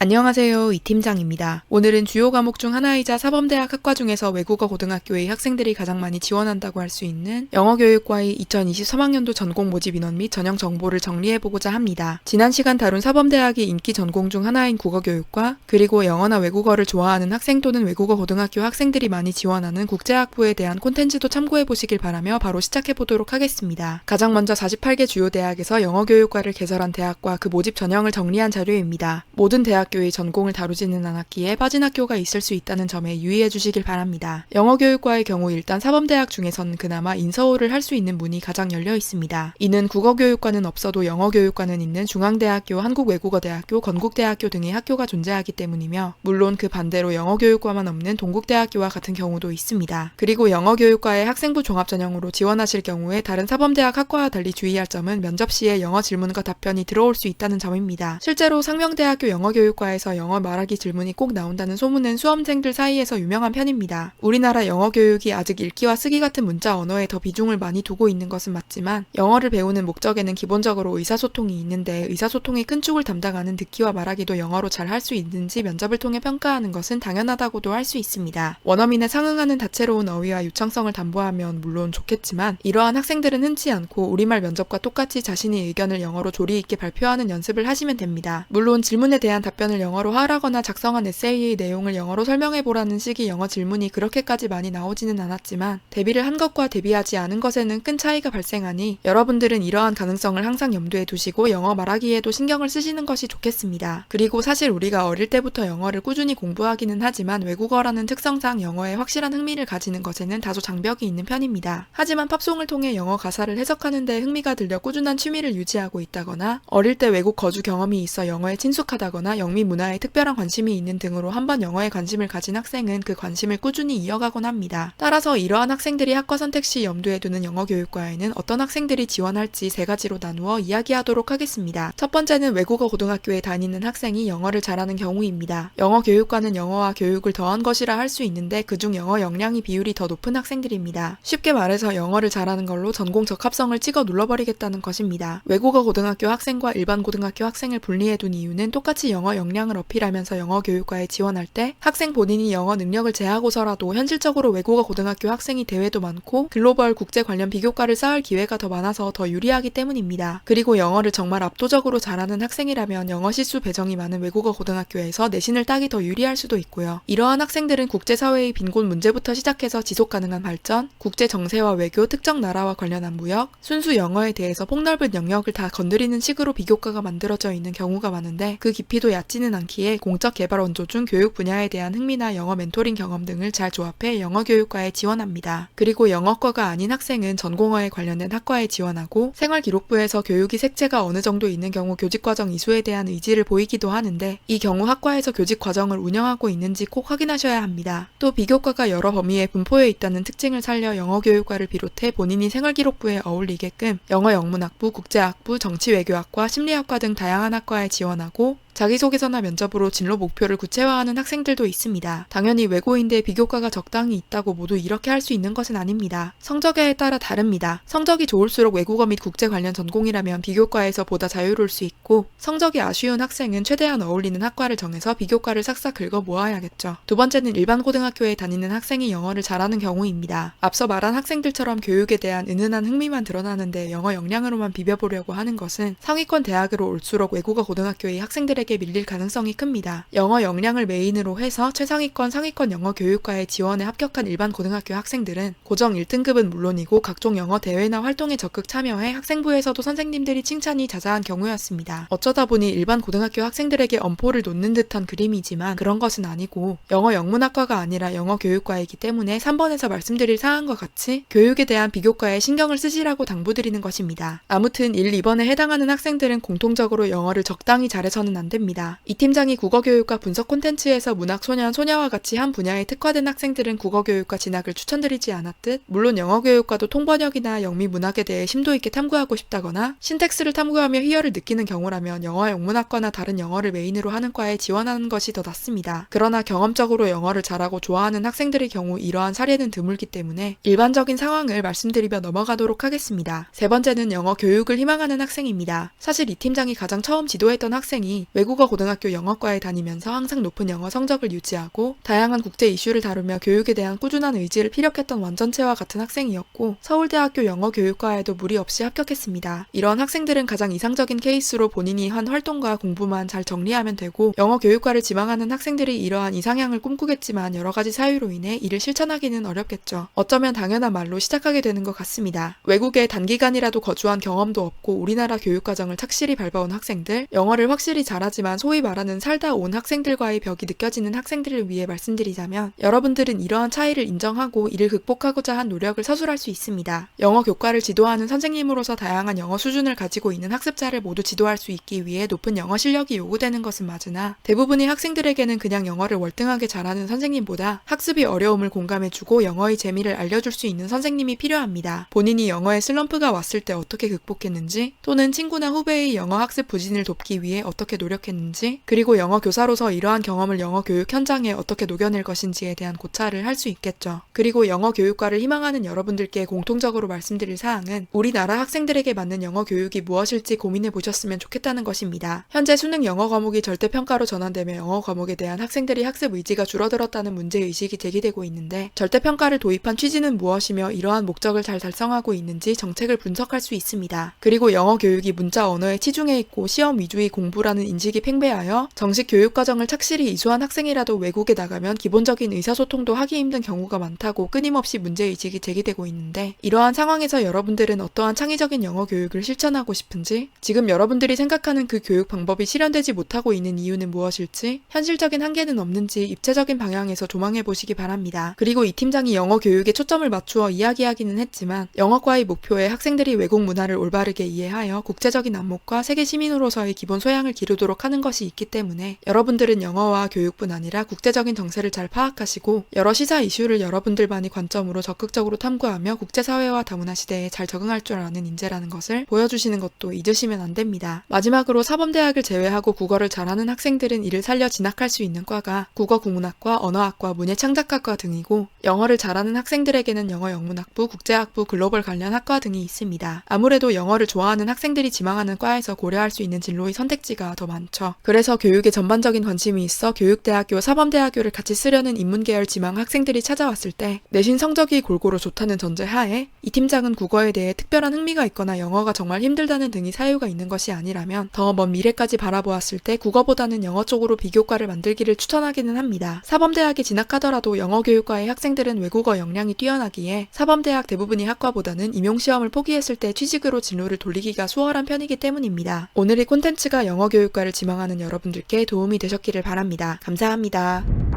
안녕하세요. 이 팀장입니다. 오늘은 주요 과목 중 하나이자 사범대학 학과 중에서 외국어 고등학교의 학생들이 가장 많이 지원한다고 할 수 있는 영어교육과의 2023학년도 전공 모집 인원 및 전형 정보를 정리해보고자 합니다. 지난 시간 다룬 사범대학의 인기 전공 중 하나인 국어교육과 그리고 영어나 외국어를 좋아하는 학생 또는 외국어 고등학교 학생들이 많이 지원하는 국제학부에 대한 콘텐츠도 참고해보시길 바라며 바로 시작해보도록 하겠습니다. 가장 먼저 48개 주요 대학에서 영어교육과를 개설한 대학과 그 모집 전형을 정리한 자료입니다. 모든 대학교의 전공을 다루지는 않았기에 빠진 학교가 있을 수 있다는 점에 유의해 주시길 바랍니다. 영어교육과의 경우 일단 사범대학 중에서는 그나마 인서울을 할 수 있는 문이 가장 열려 있습니다. 이는 국어교육과는 없어도 영어교육과는 있는 중앙대학교, 한국외국어대학교, 건국대학교 등의 학교가 존재하기 때문이며 물론 그 반대로 영어교육과만 없는 동국대학교와 같은 경우도 있습니다. 그리고 영어교육과의 학생부 종합전형으로 지원하실 경우에 다른 사범대학 학과와 달리 주의할 점은 면접 시에 영어 질문과 답변이 들어올 수 있다는 점입니다. 실제로 상명대학교 영어교육과에서 영어 말하기 질문이 꼭 나온다는 소문은 수험생들 사이에서 유명한 편입니다. 우리나라 영어교육이 아직 읽기와 쓰기 같은 문자 언어에 더 비중을 많이 두고 있는 것은 맞지만 영어를 배우는 목적에는 기본적으로 의사소통이 있는데 의사소통의 큰 축을 담당하는 듣기와 말하기도 영어로 잘 할 수 있는지 면접을 통해 평가하는 것은 당연하다고도 할 수 있습니다. 원어민에 상응하는 다채로운 어휘와 유창성을 담보하면 물론 좋겠지만 이러한 학생들은 흔치 않고 우리말 면접과 똑같이 자신의 의견을 영어로 조리 있게 발표하는 연습을 하시면 됩니다. 물론 질문에 대한 답변을 영어로 하라거나 작성한 에세이의 내용을 영어로 설명해보라는 식의 영어 질문이 그렇게까지 많이 나오지는 않았지만 대비를 한 것과 대비하지 않은 것에는 큰 차이가 발생하니 여러분들은 이러한 가능성을 항상 염두에 두시고 영어 말하기에도 신경을 쓰시는 것이 좋겠습니다. 그리고 사실 우리가 어릴 때부터 영어를 꾸준히 공부하기는 하지만 외국어라는 특성상 영어에 확실한 흥미를 가지는 것에는 다소 장벽이 있는 편입니다. 하지만 팝송을 통해 영어 가사를 해석하는 데 흥미가 들려 꾸준한 취미를 유지하고 있다거나 어릴 때 외국 거주 경험이 있어 영어에 친숙하다거나 영미 문화에 특별한 관심이 있는 등으로 한번 영어에 관심을 가진 학생은 그 관심을 꾸준히 이어가곤 합니다. 따라서 이러한 학생들이 학과 선택 시 염두에 두는 영어교육과에는 어떤 학생들이 지원할지 세 가지로 나누어 이야기하도록 하겠습니다. 첫 번째는 외국어 고등학교에 다니는 학생이 영어를 잘하는 경우입니다. 영어교육과는 영어와 교육을 더한 것이라 할 수 있는데 그중 영어 역량이 비율이 더 높은 학생들입니다. 쉽게 말해서 영어를 잘하는 걸로 전공 적합성을 찍어 눌러버리겠다는 것입니다. 외국어 고등학교 학생과 일반 고등학교 학생을 분리해둔 이유는 똑같이 영어 역량을 어필하면서 영어교육과에 지원할 때 학생 본인이 영어 능력을 제하고서라도 현실적으로 외국어 고등학교 학생이 대회도 많고 글로벌 국제 관련 비교과를 쌓을 기회가 더 많아서 더 유리하기 때문입니다. 그리고 영어를 정말 압도적으로 잘하는 학생이라면 영어 실수 배정이 많은 외국어 고등학교에서 내신을 따기 더 유리할 수도 있고요. 이러한 학생들은 국제사회의 빈곤 문제부터 시작해서 지속가능한 발전, 국제 정세와 외교, 특정 나라와 관련한 무역, 순수 영어에 대해서 폭넓은 영역을 다 건드리는 식으로 비교과가 만들어져 있는 경우가 많은데 그 깊이도 얕지는 않기에 공적 개발 원조 중 교육 분야에 대한 흥미나 영어 멘토링 경험 등을 잘 조합해 영어교육과에 지원합니다. 그리고 영어과가 아닌 학생은 전공어에 관련된 학과에 지원하고 생활기록부에서 교육이 색채가 어느 정도 있는 경우 교직과정 이수에 대한 의지를 보이기도 하는데 이 경우 학과에서 교직과정을 운영하고 있는지 꼭 확인하셔야 합니다. 또 비교과가 여러 범위에 분포해 있다는 특징을 살려 영어교육과를 비롯해 본인이 생활기록부에 어울리게끔 영어 영문학부, 국제학부, 정치외교학과, 심리학과 등 다양한 학과에 지원하고 자기소개서나 면접으로 진로 목표를 구체화하는 학생들도 있습니다. 당연히 외고인데 비교과가 적당히 있다고 모두 이렇게 할 수 있는 것은 아닙니다. 성적에 따라 다릅니다. 성적이 좋을수록 외국어 및 국제 관련 전공이라면 비교과에서 보다 자유로울 수 있고 성적이 아쉬운 학생은 최대한 어울리는 학과를 정해서 비교과를 싹싹 긁어 모아야겠죠. 두 번째는 일반 고등학교에 다니는 학생이 영어를 잘하는 경우입니다. 앞서 말한 학생들처럼 교육에 대한 은은한 흥미만 드러나는데 영어 역량으로만 비벼보려고 하는 것은 상위권 대학으로 올수록 외국어 고등학교의 학생들에게 밀릴 가능성이 큽니다. 영어 역량을 메인으로 해서 최상위권, 상위권 영어 교육과에 지원에 합격한 일반 고등학교 학생들은 고정 1등급은 물론이고 각종 영어 대회나 활동에 적극 참여해 학생부에서도 선생님들이 칭찬이 자자한 경우였습니다. 어쩌다 보니 일반 고등학교 학생들에게 엄포를 놓는 듯한 그림이지만 그런 것은 아니고 영어 영문학과가 아니라 영어 교육과이기 때문에 3번에서 말씀드릴 사항과 같이 교육에 대한 비교과에 신경을 쓰시라고 당부드리는 것입니다. 아무튼 1, 2번에 해당하는 학생들은 공통적으로 영어를 적당히 잘해서는 안 됩니다. 이 팀장이 국어교육과 분석 콘텐츠에서 문학소년, 소녀와 같이 한 분야에 특화된 학생들은 국어교육과 진학을 추천드리지 않았듯 물론 영어교육과도 통번역이나 영미문학에 대해 심도 있게 탐구하고 싶다거나 신텍스를 탐구하며 희열을 느끼는 경우라면 영어 영문학과나 다른 영어를 메인으로 하는 과에 지원하는 것이 더 낫습니다. 그러나 경험적으로 영어를 잘하고 좋아하는 학생들의 경우 이러한 사례는 드물기 때문에 일반적인 상황을 말씀드리며 넘어가도록 하겠습니다. 세 번째는 영어 교육을 희망하는 학생입니다. 사실 이 팀장이 가장 처음 지도했던 학생이 외국어 고등학교 영어과에 다니면서 항상 높은 영어 성적을 유지하고 다양한 국제 이슈를 다루며 교육에 대한 꾸준한 의지를 피력했던 완전체와 같은 학생이었고 서울대학교 영어교육과에도 무리 없이 합격했습니다. 이런 학생들은 가장 이상적인 케이스로 본인이 한 활동과 공부만 잘 정리하면 되고 영어교육과를 지망하는 학생들이 이러한 이상향을 꿈꾸겠지만 여러 가지 사유로 인해 이를 실천하기는 어렵겠죠. 어쩌면 당연한 말로 시작하게 되는 것 같습니다. 외국에 단기간이라도 거주한 경험도 없고 우리나라 교육과정을 착실히 밟아온 학생들, 영어를 확실히 잘하지만 소위 말하는 살다 온 학생들과의 벽이 느껴지는 학생들을 위해 말씀드리자면 여러분들은 이러한 차이를 인정하고 이를 극복하고자 한 노력을 서술할 수 있습니다. 영어 교과를 지도하는 선생님으로서 다양한 영어 수준을 가지고 있는 학습자를 모두 지도할 수 있기 위해 높은 영어 실력이 요구되는 것은 맞으나 대부분의 학생들에게는 그냥 영어를 월등하게 잘하는 선생님보다 학습이 어려움을 공감해주고 영어의 재미를 알려줄 수 있는 선생님이 필요합니다. 본인이 영어에 슬럼프가 왔을 때 어떻게 극복했는지 또는 친구나 후배의 영어 학습 부진을 돕기 위해 어떻게 노력했는지 그리고 영어 교사로서 이러한 경험을 영어 교육 현장에 어떻게 녹여낼 것인지에 대한 고찰을 할 수 있겠죠. 그리고 영어 교육과를 희망하는 여러분들께 공통적으로 말씀드릴 사항은 우리나라 학생들에게 맞는 영어 교육이 무엇일지 고민해 보셨으면 좋겠다는 것입니다. 현재 수능 영어 과목이 절대평가로 전환되며 영어 과목에 대한 학생들이 학습 의지가 줄어들었다는 문제의식이 제기되고 있는데 절대평가를 도입한 취지는 무엇이며 이러한 목적을 잘 달성하고 있는지 정책을 분석할 수 있습니다. 그리고 영어 교육이 문자 언어에 치중해 있고 시험 위주의 공부라는 인식이 팽배하여 정식 교육 과정을 착실히 이수한 학생이라도 외국에 나가면 기본적인 의사소통도 하기 힘든 경우가 많다고 끊임없이 문제의식이 제기되고 있는데 이러한 상황에서 여러분들은 어떠한 창의적인 영어 교육을 실천하고 싶은지 지금 여러분들이 생각하는 그 교육 방법이 실현되지 못하고 있는 이유는 무엇일지 현실적인 한계는 없는지 입체적인 방향에서 조망해 보시기 바랍니다. 그리고 이 팀장이 영어 교육에 초점을 맞추어 이야기하기는 했지만 영어과의 목표에 학생들이 외국 문화를 올바르게 이해하여 국제적인 안목과 세계 시민으로서의 기본 소양을 기르도록 하는 것이 있기 때문에 여러분들은 영어와 교육뿐 아니라 국제적인 정세를 잘 파악하시고 여러 시사 이슈를 여러분들만의 관점으로 적극적으로 탐구하며 국제사회와 다문화 시대에 잘 적응할 줄 아는 인재라는 것을 보여주시는 것도 잊으시면 안 됩니다. 마지막으로 사범대학을 제외하고 국어를 잘하는 학생들은 이를 살려 진학할 수 있는 과가 국어국문학과, 언어학과, 문예창작학과 등이고 영어를 잘하는 학생들에게는 영어 영문학부, 국제학부, 글로벌 관련 학과 등이 있습니다. 아무래도 영어를 좋아하는 학생들이 지망하는 과에서 고려할 수 있는 진로의 선택지가 더 많죠. 그래서 교육에 전반적인 관심이 있어 교육대학교, 사범대학교를 같이 쓰려는 인문계열 지망 학생들이 찾아왔을 때 내신 성적이 골고루 좋다는 전제하에 이 팀장은 국어에 대해 특별한 흥미가 있거나 영어가 정말 힘들다는 등의 사유가 있는 것이 아니라면 더 먼 미래까지 바라보았을 때 국어보다는 영어 쪽으로 비교과를 만들기를 추천하기는 합니다. 사범대학에 진학하더라도 영어교육과의 학생들은 외국어 역량이 뛰어나기에 사범대학 대부분의 학과보다는 임용시험을 포기했을 때 취직으로 진로를 돌리기가 수월한 편이기 때문입니다. 오늘의 콘텐츠가 영어교육과를 지망하는 여러분들께 도움이 되셨기를 바랍니다. 감사합니다.